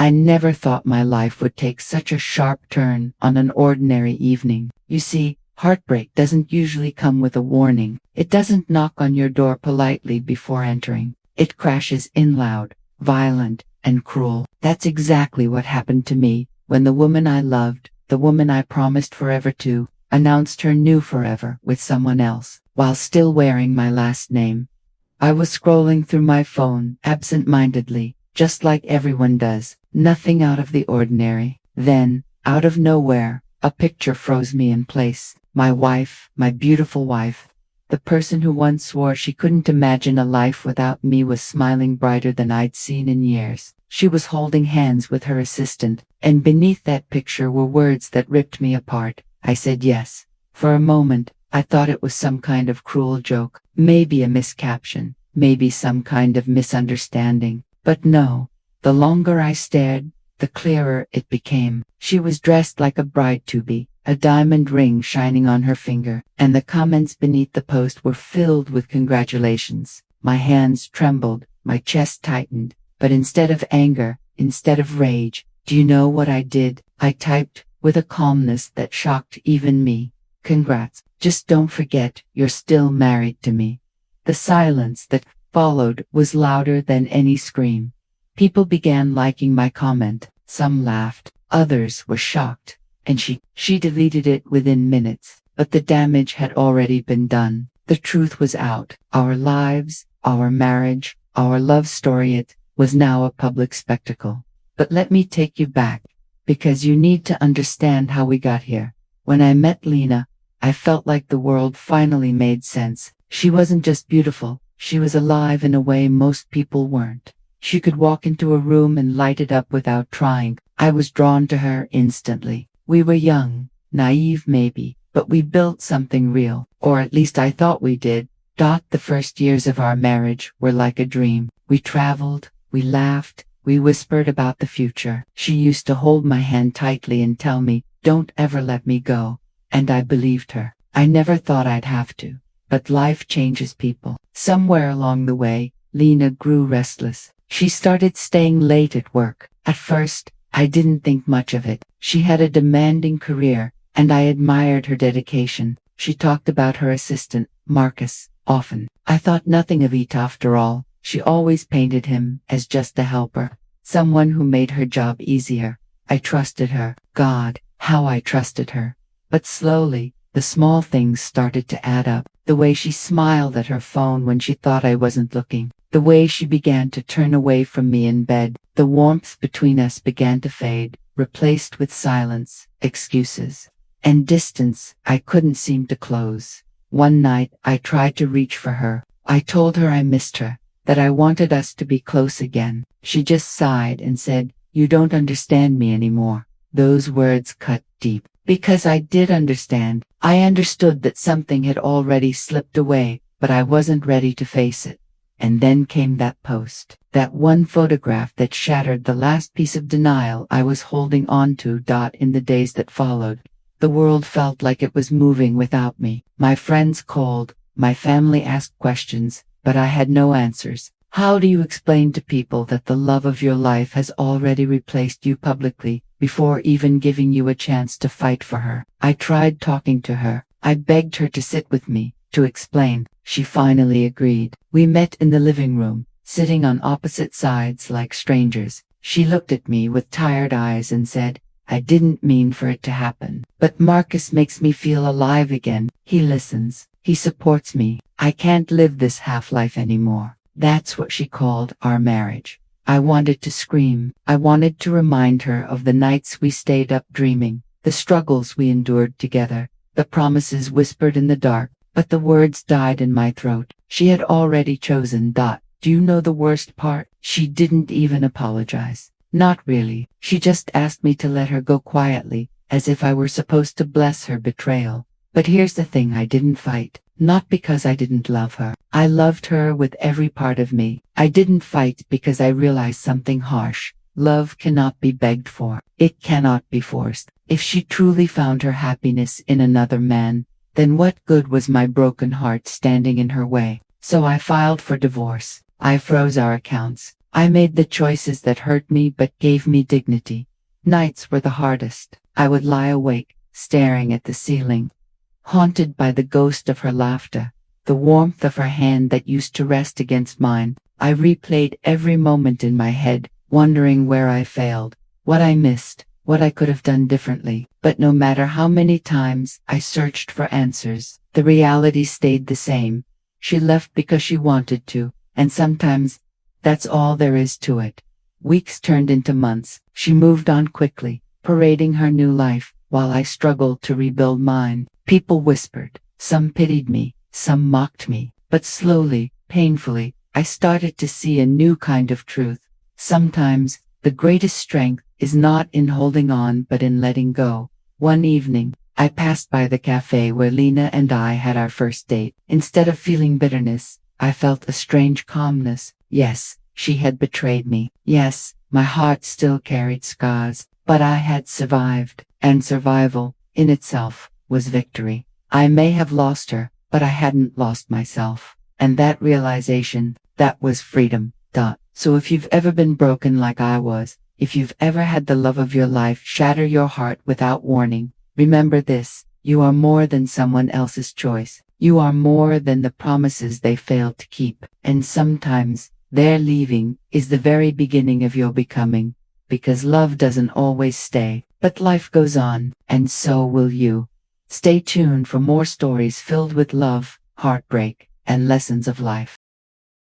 I never thought my life would take such a sharp turn on an ordinary evening. You see, heartbreak doesn't usually come with a warning. It doesn't knock on your door politely before entering. It crashes in loud, violent, and cruel. That's exactly what happened to me when the woman I loved, the woman I promised forever to, announced her new forever with someone else, while still wearing my last name. I was scrolling through my phone, absent-mindedly, just like everyone does, nothing out of the ordinary. Then, out of nowhere, a picture froze me in place. My wife, my beautiful wife. The person who once swore she couldn't imagine a life without me was smiling brighter than I'd seen in years. She was holding hands with her assistant, and beneath that picture were words that ripped me apart. I said yes. For a moment, I thought it was some kind of cruel joke, maybe a miscaption, maybe some kind of misunderstanding. But no. The longer I stared, the clearer it became. She was dressed like a bride-to-be, a diamond ring shining on her finger, and the comments beneath the post were filled with congratulations. My hands trembled, my chest tightened, but instead of anger, instead of rage, do you know what I did? I typed, with a calmness that shocked even me. Congrats, just don't forget, you're still married to me. The silence that followed was louder than any scream. People began liking my comment. Some laughed, others were shocked, and she deleted it within minutes. But the damage had already been done. The truth was out. Our lives, our marriage, our love story, it was now a public spectacle. But let me take you back, because you need to understand how we got here. When I met Lena, I felt like the world finally made sense. She wasn't just beautiful, she was alive in a way most people weren't. She could walk into a room and light it up without trying. I was drawn to her instantly. We were young, naive maybe, but we built something real, or at least I thought we did. The first years of our marriage were like a dream. We traveled, we laughed, we whispered about the future. She used to hold my hand tightly and tell me, "Don't ever let me go." And I believed her. I never thought I'd have to. But life changes people. Somewhere along the way, Lena grew restless. She started staying late at work. At first, I didn't think much of it. She had a demanding career, and I admired her dedication. She talked about her assistant, Marcus, often. I thought nothing of it after all. She always painted him as just a helper, someone who made her job easier. I trusted her. God, how I trusted her. But slowly, the small things started to add up. The way she smiled at her phone when she thought I wasn't looking. The way she began to turn away from me in bed. The warmth between us began to fade, replaced with silence, excuses, and distance I couldn't seem to close. One night, I tried to reach for her. I told her I missed her, that I wanted us to be close again. She just sighed and said, "You don't understand me anymore." Those words cut deep. Because I did understand. I understood that something had already slipped away, but I wasn't ready to face it. And then came that post, that one photograph that shattered the last piece of denial I was holding on to. In the days that followed, the world felt like it was moving without me. My friends called, my family asked questions, but I had no answers. How do you explain to people that the love of your life has already replaced you publicly, before even giving you a chance to fight for her? I tried talking to her. I begged her to sit with me, to explain. She finally agreed. We met in the living room, sitting on opposite sides like strangers. She looked at me with tired eyes and said, "I didn't mean for it to happen. But Marcus makes me feel alive again. He listens. He supports me. I can't live this half-life anymore." That's what she called our marriage. I wanted to scream. I wanted to remind her of the nights we stayed up dreaming, the struggles we endured together, the promises whispered in the dark, but the words died in my throat. She had already chosen. Do you know the worst part? She didn't even apologize. Not really. She just asked me to let her go quietly, as if I were supposed to bless her betrayal. But here's the thing, I didn't fight. Not because I didn't love her. I loved her with every part of me. I didn't fight because I realized something harsh. Love cannot be begged for. It cannot be forced. If she truly found her happiness in another man, then what good was my broken heart standing in her way? So I filed for divorce. I froze our accounts. I made the choices that hurt me but gave me dignity. Nights were the hardest. I would lie awake, staring at the ceiling, haunted by the ghost of her laughter, the warmth of her hand that used to rest against mine. I replayed every moment in my head, wondering where I failed, what I missed, what I could have done differently. But no matter how many times I searched for answers, the reality stayed the same. She left because she wanted to, and sometimes that's all there is to it. Weeks turned into months. She moved on quickly, parading her new life, while I struggled to rebuild mine. People whispered, some pitied me, some mocked me, but slowly, painfully, I started to see a new kind of truth. Sometimes, the greatest strength is not in holding on but in letting go. One evening, I passed by the cafe where Lena and I had our first date. Instead of feeling bitterness, I felt a strange calmness. Yes, she had betrayed me. Yes, my heart still carried scars, but I had survived, and survival, in itself, was victory. I may have lost her, but I hadn't lost myself. And that realization, that was freedom. So if you've ever been broken like I was, if you've ever had the love of your life shatter your heart without warning, remember this: you are more than someone else's choice. You are more than the promises they failed to keep. And sometimes, their leaving is the very beginning of your becoming. Because love doesn't always stay, but life goes on, and so will you. Stay tuned for more stories filled with love, heartbreak, and lessons of life.